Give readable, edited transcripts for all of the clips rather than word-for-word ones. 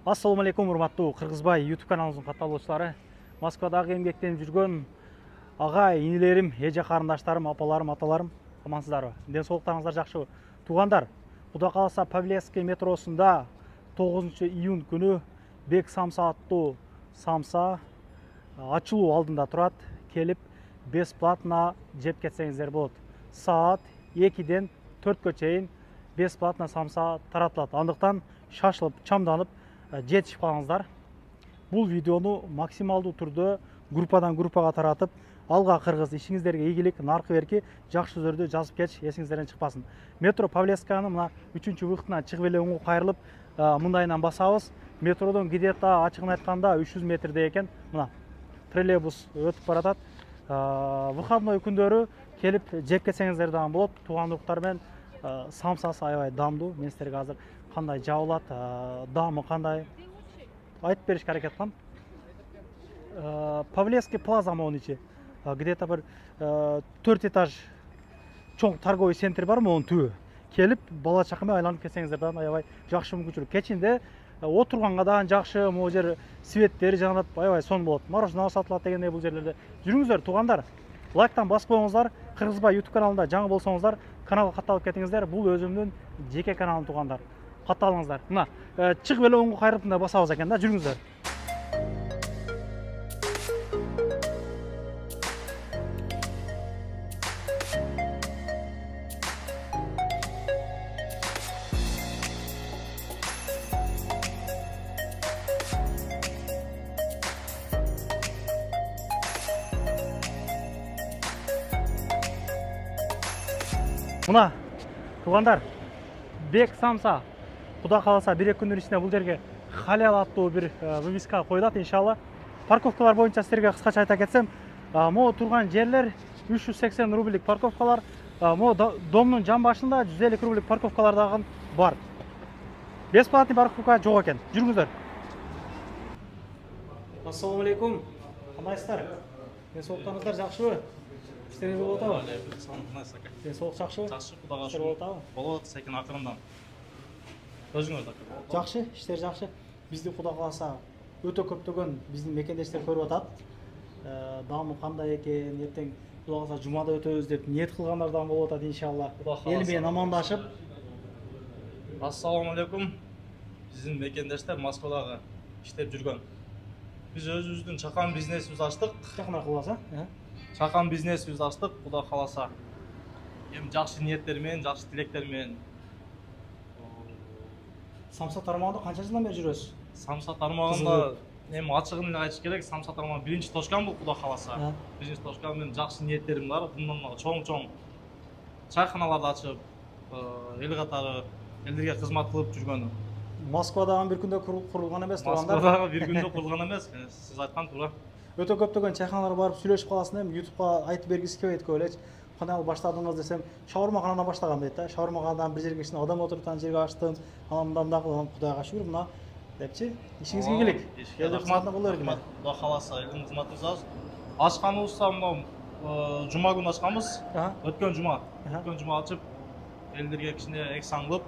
Assalamu алейкум, урматтуу Кыргызбай YouTube каналыбыздын катталуучулары. Москвадагы эмгектенип жүргөн агай, инилерим, эже карындаштарым, апаларым, аталарым, амансыздарбы? Ден соолуктарыңыздар жакшыбы? Туугандар, Кудай кааласа Павловский метросунда 9 июнь күнү Бек самса аттуу самса ачылуу алдында турат. Келип бесплатно жеп кетсеңиздер болот. Саат 2-ден 4-кө чейин бесплатно самса таратылат. Андыктан шашылып, чамданып жетишип калыңыздар. Бул видеону максималдуу түрдө группадан группага таратып, алга кыргыз, ишиңиздерге ийгилик, наркы берки, жакшы сөздөрдү жазып кетиш, эсиңиздерден чыкпасын. Метро Павловскийнын мына 3-выхтынан чыгып эле оңго кайрылып, мындайынан басабыз. Метродон где-то ачыгын айтканда 300 метрде экен. Мына троллейбус өтүп баратат. Выходной күндөрү келип жеп кетсеңиздер дагы болот. Туугандыктар менен самсасы аябай дамдуу. Мен силерге азыр кандай жабылат, дамы кандай айтып беришке аракет кылам. Павловский плаза монун ичи. Где-то бир 4 этаж чоң торговый центр бар, монун түбү. Келип бала чака менен айланып кетсеңиздер дагы аябай жакшы мүмкүнчүлүк. Кечинде отурганга дагы жакшы, могу жер светтери жанат, аябай сон болот. Мороженое сатылат дегендей бул жерлерде. Жүрүңүздөр туугандар. Лайктан басып коюңуздар. Кыргызбай YouTube каналында жаңы болсоңуздар, каналга катталып кетиңиздер. Бул өзүмдүн жеке каналым туугандар. Катталыңыздар. Мына чыгып эле оңго кайрып мындай басабыз экен да, жүрүңүздөр. Мына туугандар, Бек самса Кудай кааласа 1-2 күндүн ичинде бул жерге халал аттуу бир вывеска коюлат иншалла. Парковкалар боюнча силерге кыскача айта кетсем, могу турган жерлер 380 рублик парковкалар, могу домдун жан башында 150 рублик парковкалар дагы бар. Бесплатный парковка жок экен. Жүрүңүздөр. Ассаламу алейкум. Кандайсыздар? Ден соолуктарыңыздар жакшыбы? İşleriniz болот абы? Ден соолук жакшыбы? Жакшы, Кудайга шүгүр. Болот, секин акырындан. Өзүңөр да. Жакшы, иштер жакшы. Бизди Кудай кааласа өтө көптөгөн биздин мекендештер көрүп атат. Дамы кандай экен, эртең Кудай кааласа жумада өтөбүз деп ниет кылгандар дагы болуп атат иншалла. Эл менен амандашып. Ассаламу алейкум. Биздин мекендештер Москвадагы иштеп жүргөн. Биз өзүбүздүн чакан бизнесибизди ачтык. Жакын кылабыз, Чакан бизнесибизди ачтык, Кудай кааласа. Эми жакшы ниеттер менен, жакшы тилектер менен. Самса тармагында канча жылдан бери жүрөсүз? Самса тармагында эми ачыгын эле айтыш керек, самса тармагында биринчи точкам бул, Кудай кааласа. Биринчи точкам менен жакшы ниеттерим бар. Мындан чоң чайханаларды ачып, эл катары элдерге кызмат кылып жүргөн. Москвадагы бир күндө курулган эмес, туугандар. Москвадагы бир күндө курулган эмес, сиз айткан туура. Өтө көптөгөн чайханаларга барып сүйлөшүп каласың, эми YouTubeга айтып бергиси келбейт көп элечи. Кандай баштадыңыз десем, шаурмаканадан баштагам дейт да. Шаурмаканадан бир жерге ичинде адам отурган жерге ачтым. Анан мындай кылам, Кудайга шүгүр, мына депчи. Ишиңизге ийгилик. Элдин кызматына боло берди. Кудай кааласа, элдин кызматыбыз аз. Ачканыбызда мына жума күнү ачканбыз. Өткөн жума ачып, элдерге кичине эксан кылып,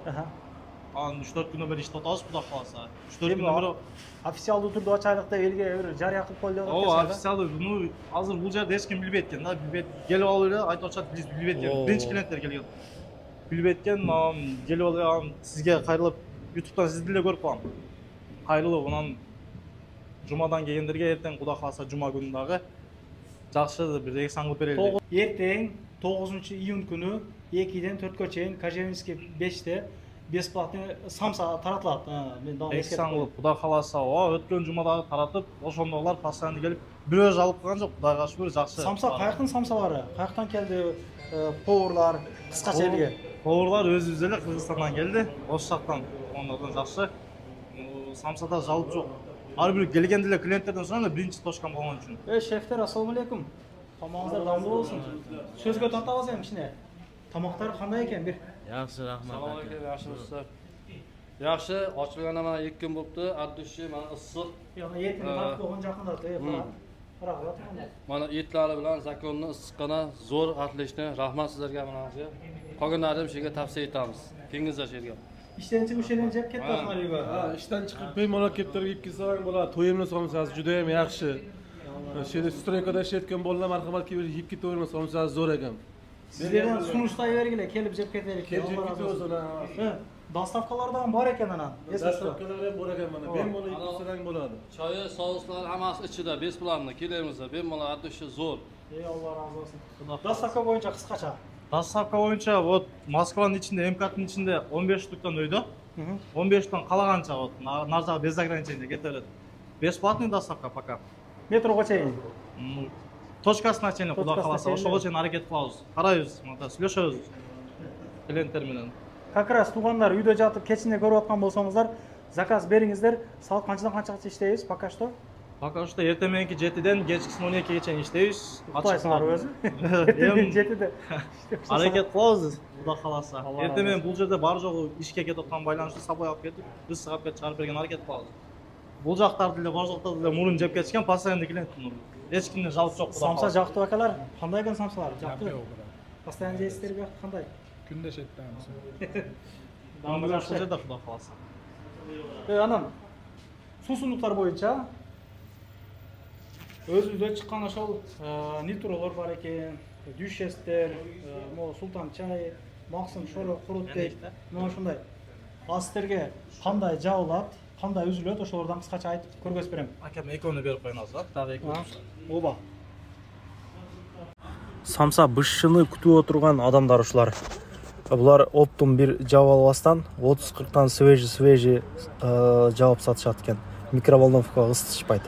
анан 3-4 күндөн бери иштеп атабыз, Кудай кааласа. 3-4 күндөн бери официалдуу түрдө ачайлык деп элге бир жарыя кылып коелу деп атат. Официалдуу, азыр бул жерде эч ким билбейт экен да. Билбейт. Келип алып эле айтып атышат, биз билбейт экен. Биринчи клиенттер келген. Билбейт экен, келип алып сизге кайрылып, YouTube'дан сизди эле көрүп калам. Кайрылып, анан жумадан келгендерге эртең Кудай кааласа жума күнү дагы жакшы бир эксан кылып берели. Эртең 9 июнь күнү 2-ден 4-кө чейин Кожевинский 5-те бесплатный самса таратылат. Мен дагы эксан кылып, Кудай кааласа, өткөн жумада таратып, ошондогулар постоянно келип, бирөө алып калган жок, Кудайга шүгүр, жакшы. Самса каяктын самсалары? Каяктан келди поварлар? Кыскача элге. Поварлар өзүбүз эле Кыргызстандан келди, ош жактан. Ондордон жакшы. Самсада жалып жок. Ар бир келген деле клиенттерден сураганда биринчи точкам болгон үчүн. Шефтер, ассаламу алейкум. Тамагыңыздар дамдуу болсун. Сөзгө тартабыз эми кичине. Тамактар кандай экен бир? Yaxşı, rahmat. Assalomu alaykum, yaxshimisiz? Yaxshi, ochilganiga mana 2 kun bo'libdi. Addushi mana issiq. Yo'q, yetim vaqt bo'lgan jaqinda to'yib. Mana etlari bilan zakonni issiqqina zo'r atlishni rahmat sizlarga mana shu. Qolganlarini shu yerga tavsiya etamiz. Kengizlar shu yerga. İşten çıkıp şeyden jep ketdi Ha. Aliga. Ha, ishdan chiqib bemalol kelib turib yeb kelsang bo'ladi. To'yimni somsasi juda ham yaxshi. Shu yerda stroykada ishlayotgan bolalar marhamat kelib yeb ketaverma, somsasi zo'r ekan. Sizlerden sunuşlayıvergile, kelip jep keterik. Kelib yeb ketaversin. Dastavkalar da var eken anan. Dastavkalar ham bor ekan mana. Bemalol yeb ketsang bo'ladi. Choyi, souslar hammasi ichida, besplatno kelamizda. Bemalol addishi zo'r. Ey Allah razı olsun. Dastavka boyunca kıskaça. Доставка боюнча вот Москванын ичинде, МКТнын ичинде 15 штуктан өйдө. 15 штуктан калаганча вот нар жагы без ограничения кете берет. Бесплатный доставка пока. Metroga çeyin. Точкасына чейин кудай Точкасына кааласа чейин, ошого да. чейин аракет кылабыз. Карайбыз, мындай сүйлөшөбүз клиенттер менен. Как раз тугандар үйдө жатып кечинде көрүп аткан болсоңуздар, заказ бериңиздер. Саат канчадан канчага иштейбиз пока что? Пока что эртең мененки 7ден кечкисин 12ге чейин иштейбиз. Уктайсыңар өзү. Эми 7-де. аракет кылабыз, кудай кааласа. Allah Эртең razı менен бул жерде баары жогу ишке кетип аткан байланыштуу сабай алып кетип, биз сыгап кетип чыгарып берген аракет кылабыз. Бул жактарды эле, бул жактарды эле мурун жеп кетишкен постоянный клиент. Эч кимдин жалпы жок, кудай Samsa кааласа. жактуу акалар. Кандай экен самсалар? Жактуу. Постоянно жейсиздер бияк кандай? Күндө шеттеміз. Ушул жерде кудай кааласа. Анан суусундуктар боюнча өзүбүздө чыккан ошол нитролор бар экен, дүйшестер, могу султан чай, максым шоро курут дейт. Мына ушундай. Ал сиздерге кандай жабылат, кандай үзүлөт, ошолордон кыскача айтып көргөзүп берем. Акем экөөнү берип коюңуз да, дагы экөө. Оба. Самса бышыны күтүп отурган адамдар ушулар. Булар оптум бир жабып албастан 30-40тан свежий жабып сатышат экен. Микроволновкага ысытышпайт.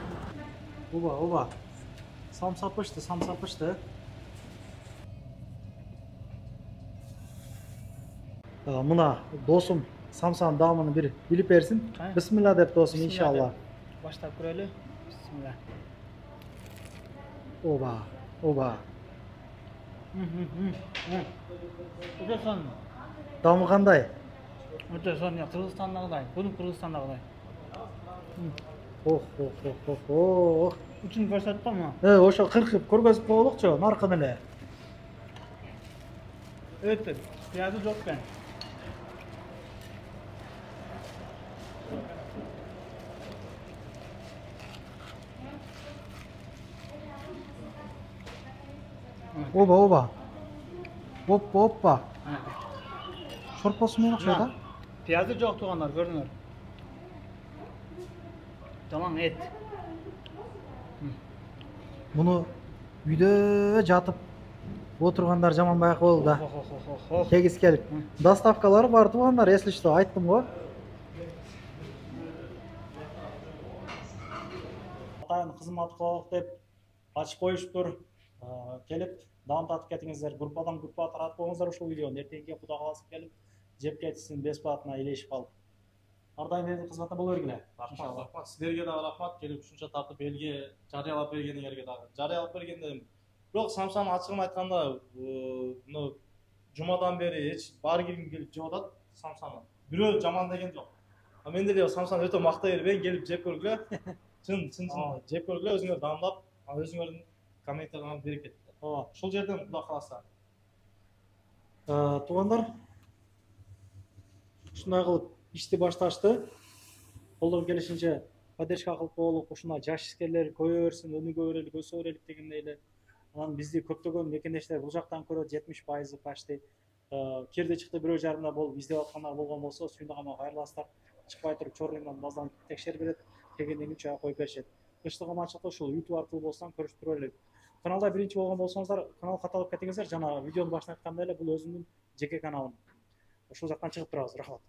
Оба. Самса пышты. Мына досум самсанын даамын бир билип берсин. Бисмилла деп досум, иншалла. Баштап көрөлү. Бисмилла. Оба. Өтө сон. Дамы кандай? Өтө сон. Кыргызстандагыдай. Бул Кыргызстандагыдай. Ох. Үчүн көрсөттү му? Ошо кыркып көргөзүп коелукчу, наркын эле. Өтө. Пиязы жок экен. Оба. Оппа. Шорпосу менен окшойт да? Пиязы жок тугандар, көрдүңөр. Жалаң эт. Муну үйдө жатып отургандар жаман байкы болду да. Тегиз келип. Доставкалары бар тугандар, если что, айттым го. Атайын кызмат кылалык деп ачып коюшуптур. Келип даам татып кетиңиздер. Группадан таратып коюңуздар ушул видеону. Эртеңки кудай кааласа келип жеп кетсин, бесплатно илешип калып. Ар дайым элдин кызматына боло бергиле. Рахмат. Силерге дагы рахмат, келип ушунча тартып элге жарыялап бергениңерге дагы. Жарыялап бергенде бирок самсаны ачыгын айтканда, мына жумадан бери эч баары киргим келип жеп атат самсаны. Бирөө жаман деген жок. Мен деле самсаны өтө мактай бербейин, келип жеп көргүлө. Чын жеп көргүлө, өзүңөр даамдап, өзүңөрдүн комментарияларыңызды берип кетиңиздер. Ооба, ушул жерден кудай кааласа. Тугандар, ушундай кылып ишти башташты. Колдон келишинче поддержка кылып коелук, ушундай жаш искерлер көбөйө берсин, өнүгө берелик, өсө берелик дегендей эле. Анан бизди көптөгөн мекендештер бул жактан көрөт, 70% почти. Кирди чыкты бирөө жарымда болуп издеп аткандар болгон болсо, сүйүндөгөмө кайрыласыздар. Чыкпай туруп чоруйунан баздан текшерип берет, келгенден кийин чоя коюп беришет. Кыштык аманчылыкта ушул YouTube аркылуу болсоң көрүшүп турө элек. Каналда биринчи болгон болсоңуздар, канал каталып кетиңиздер. Жана видеонун башында айткандай эле бул өзүмдүн жеке каналым. Ошол жактан чыгып турабыз. Рахмат.